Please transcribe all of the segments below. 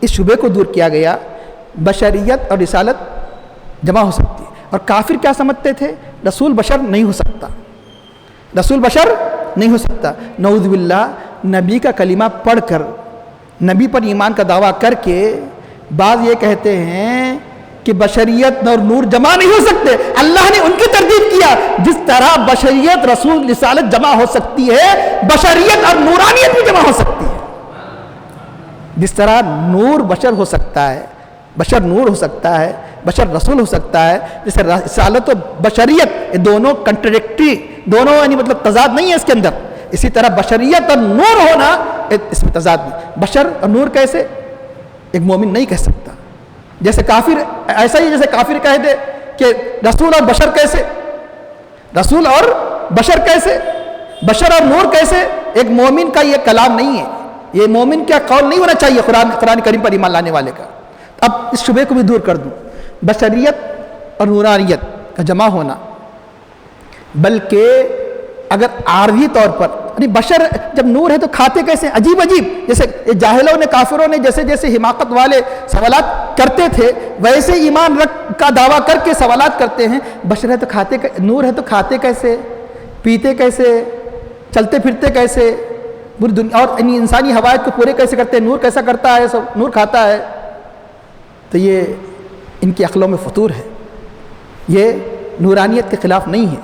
اس شبے کو دور کیا گیا بشریت اور رسالت جمع ہو سکتی ہے. اور کافر کیا سمجھتے تھے؟ رسول بشر نہیں ہو سکتا، رسول بشر نہیں ہو سکتا. نعوذ باللہ، نبی کا کلمہ پڑھ کر، نبی پر ایمان کا دعویٰ کر کے بعض یہ کہتے ہیں کہ بشریت اور نور جمع نہیں ہو سکتے. اللہ نے ان کی تردید کیا، جس طرح بشریت رسول رسالت جمع ہو سکتی ہے، بشریت اور نورانیت بھی جمع ہو سکتی ہے. جس طرح نور بشر ہو سکتا ہے، بشر نور ہو سکتا ہے، بشر رسول ہو سکتا ہے، جیسے رسالت و بشریت یہ دونوں کنٹریڈکٹری، دونوں یعنی مطلب تضاد نہیں ہے اس کے اندر، اسی طرح بشریت اور نور ہونا اس میں تضاد نہیں. بشر اور نور کیسے ایک مومن نہیں کہہ سکتا. جیسے کافر، ایسا ہی جیسے کافر کہہ دے کہ رسول اور بشر کیسے، رسول اور بشر کیسے، بشر اور نور کیسے. ایک مومن کا یہ کلام نہیں ہے، یہ مومن کا قول نہیں ہونا چاہیے قرآن کریم پر ایمان لانے والے کا. اب اس شبے کو بھی دور کر دوں، بشریت اور نورانیت کا جمع ہونا، بلکہ اگر عارضی طور پر یعنی بشر جب نور ہے تو کھاتے کیسے؟ عجیب عجیب، جیسے جاہلوں نے، کافروں نے جیسے جیسے حماقت والے سوالات کرتے تھے، ویسے ایمان کا دعویٰ کر کے سوالات کرتے ہیں. بشر ہے تو کھاتے، نور ہے تو کھاتے کیسے، پیتے کیسے، چلتے پھرتے کیسے، پوری دنیا اور انسانی حوائج کو پورے کیسے کرتے ہیں؟ نور کیسا کرتا ہے؟ سب نور کھاتا ہے. تو یہ ان کی عقلوں میں فطور ہے، یہ نورانیت کے خلاف نہیں ہے.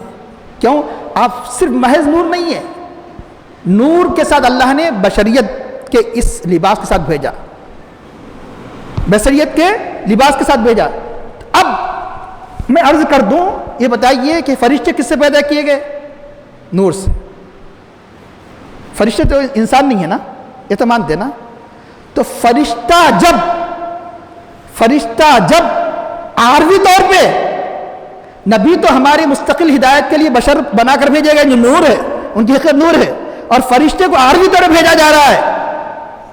کیوں؟ آپ صرف محض نور نہیں ہے، نور کے ساتھ اللہ نے بشریت کے اس لباس کے ساتھ بھیجا، بشریت کے لباس کے ساتھ بھیجا. اب میں عرض کر دوں، یہ بتائیے کہ فرشتے کس سے پیدا کیے گئے؟ نور سے. فرشتے تو انسان نہیں ہے نا، یہ تو مانتے نا. تو فرشتہ جب عارضی طور پہ، نبی تو ہماری مستقل ہدایت کے لیے بشر بنا کر بھیجے گا جو نور ہے، ان کی حقیقت نور ہے، اور فرشتے کو عارضی طور پہ بھیجا جا رہا ہے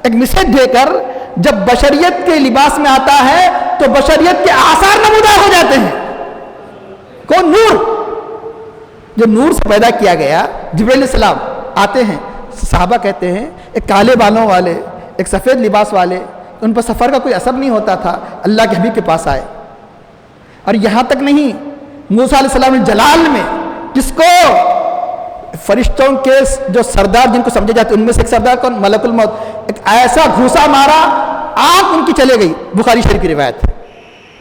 ایک میسیج دے کر. جب بشریت کے لباس میں آتا ہے تو بشریت کے آثار نمودار ہو جاتے ہیں. کون؟ نور. جو نور سے پیدا کیا گیا، جبرائیل علیہ السلام آتے ہیں، صحابہ کہتے ہیں ایک کالے بالوں والے، ایک سفید لباس والے، ان پر سفر کا کوئی اثر نہیں ہوتا تھا، اللہ کے حبیب کے پاس آئے. اور یہاں تک نہیں، موسیٰ علیہ السلام جلال میں، جس کو فرشتوں کے جو سردار جن کو سمجھے جاتے ہیں ان میں سے ایک سردار کون؟ ملک الموت، ایک ایسا گھوسا مارا، آنکھ ان کی چلے گئی. بخاری شریف کی روایت ہے.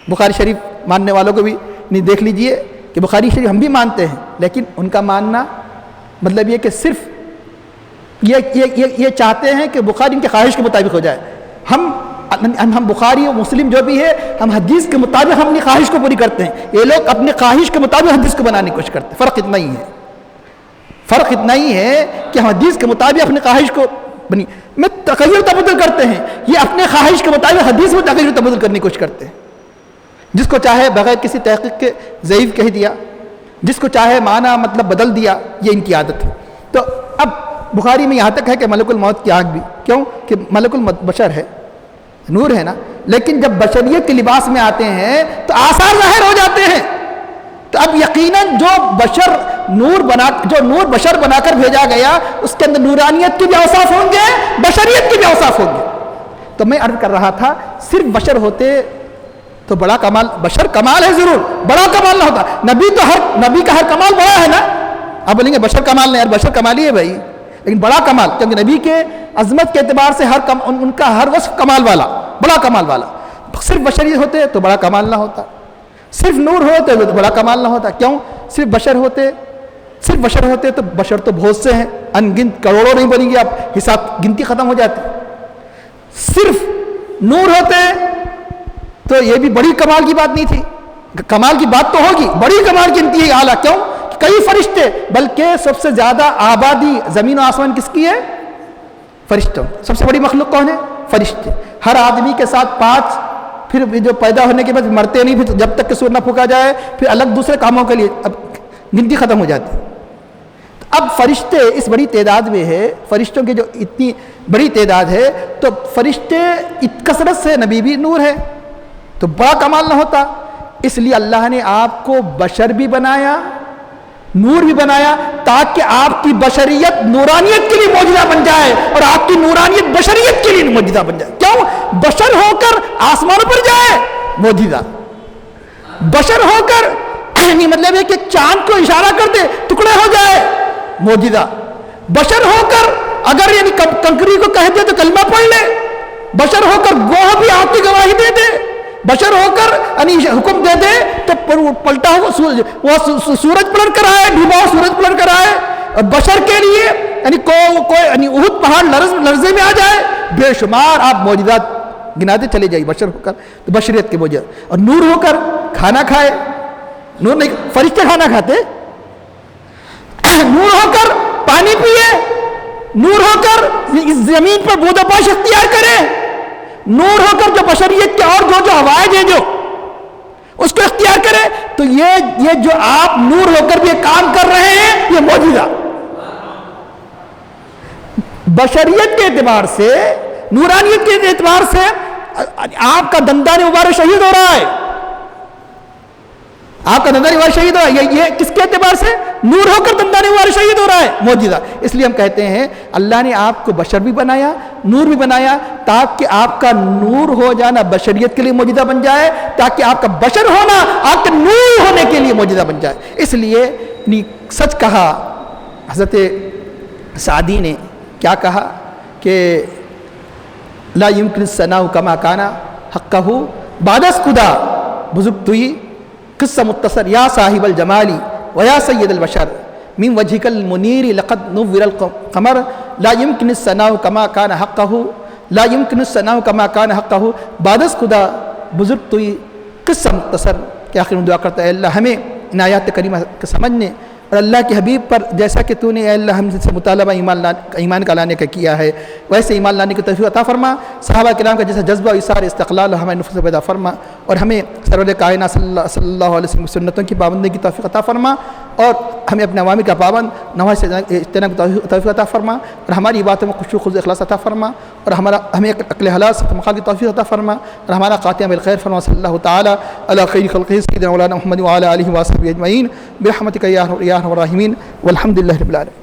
بخاری شریف ماننے والوں کو بھی نہیں دیکھ لیجئے کہ بخاری شریف ہم بھی مانتے ہیں، لیکن ان کا ماننا مطلب یہ کہ صرف یہ چاہتے ہیں کہ بخاری ان کی خواہش کے مطابق ہو جائے. ہم بخاری و مسلم جو بھی ہے، ہم حدیث کے مطابق ہم اپنی خواہش کو پوری کرتے ہیں. یہ لوگ اپنی خواہش کے مطابق حدیث کو بنانے کی کوشش کرتے ہیں. فرق اتنا ہی ہے، فرق اتنا ہی ہے کہ ہم حدیث کے مطابق اپنی خواہش کو بنی میں تغیر تبدل کرتے ہیں، یہ اپنے خواہش کے مطابق حدیث میں تغیر تبدل کرنے کی کوشش کرتے ہیں. جس کو چاہے بغیر کسی تحقیق کے ضعیف کہہ دیا، جس کو چاہے معنی مطلب بدل دیا، یہ ان کی عادت ہے. تو اب بخاری میں یہاں تک ہے کہ ملک الموت کی آنکھ بھی، کیوں کہ ملک الموت بشر ہے، نور ہے نا، لیکن جب بشریت کے لباس میں آتے ہیں تو آثار ظاہر ہو جاتے ہیں. تو اب یقیناً جو نور بشر بنا کر بھیجا گیا، اس کے اندر نورانیت کے بھی اوصاف ہوں گے، بشریت کے بھی اوصاف ہوں گے. تو میں عرض کر رہا تھا، صرف بشر ہوتے تو بڑا کمال، بشر کمال ہے ضرور، بڑا کمال نہ ہوتا. نبی کا ہر کمال بڑا ہے نا. آپ بولیں گے بشر کمال نہیں، یار بشر کمال ہی ہے بھائی، لیکن بڑا کمال، کیونکہ نبی کے عظمت کے اعتبار سے ان کا ہر وصف کمال والا، بڑا کمال والا. صرف بشریت ہوتے تو بڑا کمال نہ ہوتا، صرف نور ہوتے تو بڑا کمال نہ ہوتا. کیوں؟ صرف بشر ہوتے تو بشر تو بہت سے ہیں، ان گنت کروڑوں نہیں بنیں گے، آپ حساب گنتی ختم ہو جاتی. صرف نور ہوتے تو یہ بھی بڑی کمال کی بات نہیں تھی. کمال کی بات تو ہوگی، بڑی کمال کی انتہائی اعلیٰ. کیوں؟ کئی فرشتے، بلکہ سب سے زیادہ آبادی زمین و آسمان کس کی ہے؟ فرشتوں. سب سے بڑی مخلوق کون ہے؟ فرشتے. ہر آدمی کے ساتھ 5، پھر جو پیدا ہونے کے بعد مرتے نہیں، پھر جب تک کہ سور نہ پھونکا جائے، پھر الگ دوسرے کاموں کے لیے اب گنتی ختم ہو جاتی. اب فرشتے اس بڑی تعداد میں ہے، فرشتوں کی جو اتنی بڑی تعداد ہے، تو فرشتے کثرت سے، نبی بھی نور ہے تو بڑا کمال نہ ہوتا. اس لیے اللہ نے آپ کو بشر بھی بنایا، نور بھی بنایا، تاکہ آپ کی بشریت نورانیت کے لیے معجزہ بن جائے اور آپ کی نورانیت بشریت کے لیے معجزہ بن جائے. کیوں؟ بشر ہو کر آسمانوں پر جائے، معجزہ۔ بشر ہو کر یعنی مطلب ہے کہ چاند کو اشارہ کر دے ٹکڑے ہو جائے، معجزہ۔ بشر ہو کر اگر یعنی کنکری کو کہہ دے تو کلمہ پڑھ لے، بشر ہو کر گواہ بھی آپ کی گواہی دے دے، بشر ہو کر یعنی حکم دے دے تو پلٹا ہوا سورج پلٹ کر آئے، ڈوبا ہوا سورج پلٹ کر آئے، اور بشر کے لیے یعنی کوئی یعنی احد پہاڑ لرزے میں آ جائے، بے شمار آپ معجزات گناتے چلے جائیے بشر ہو کر، تو بشریت کے معجزہ۔ اور نور ہو کر کھانا کھائے، نور نہیں، فرشتے کھانا کھاتے، نور ہو کر پانی پیے، نور ہو کر زمین پر بود و باش اختیار کرے، نور ہو کر جو بشریت کے اور جو ہوائیں ہیں جو اس کو اختیار کرے، تو یہ جو آپ نور ہو کر بھی یہ کام کر رہے ہیں، یہ معجزہ۔ بشریت کے اعتبار سے، نورانیت کے اعتبار سے آپ کا دندان مبارک شہید ہو رہا ہے، آپ کا دندان مبارک شہید ہو رہا ہے، یہ کس کے اعتبار سے؟ نور ہو کر دندان مبارک شہید ہو رہا ہے، معجزہ۔ اس لیے ہم کہتے ہیں اللہ نے آپ کو بشر بھی بنایا، نور بھی بنایا، تاکہ آپ کا نور ہو جانا بشریت کے لیے معجزہ بن جائے، تاکہ آپ کا بشر ہونا آپ کے نور ہونے کے لیے معجزہ بن جائے۔ اس لیے سچ کہا حضرت سعدی نے، کیا کہا کہ لا يمكن الثناء كما كان حقه بعد خدا بزرگ توئی قصہ مختصر یا صاحب الجمال ویا سید البشر من وجهك المنیر لقد نور القمر لا يمكن الثناء كما كان حقه لا يمكن الثناء كما كان حقه بعد خدا بزرگ توئی قصہ مختصر کہ آخر میں دعا کرتا ہے اللہ ہمیں ان آیات کریمہ کو سمجھنے اور اللہ کے حبیب پر جیسا کہ تو نے اے اللہ ہم سے مطالبہ ایمان کا لانے کا کیا ہے ویسے ایمان لانے کی توفیق عطا فرما، صحابہ کرام کا جیسا جذبہ اثار استقلال ہمیں نفس پیدا فرما، اور ہمیں سرور کائنات صلی اللہ علیہ وسلم سنتوں کی پابندی کی توفیق عطا فرما، اور ہمیں اپنے عوامی کا پابند نواز سے اجتناب کی توفیق عطا فرما، اور ہماری باتوں میں خشوع خضوع اخلاص عطا فرما، اور ہمیں عقل حلال سے مقام کی توفیق عطا فرما، اور ہمارا خاتمہ بالخیر فرما۔ صلی اللہ تعالی علی خیر خلقہ سیدنا مولانا محمد وعلی آلہ وصحبہ اجمعین برحمتک یا ارحم الراحمین والحمد للہ رب العالمین۔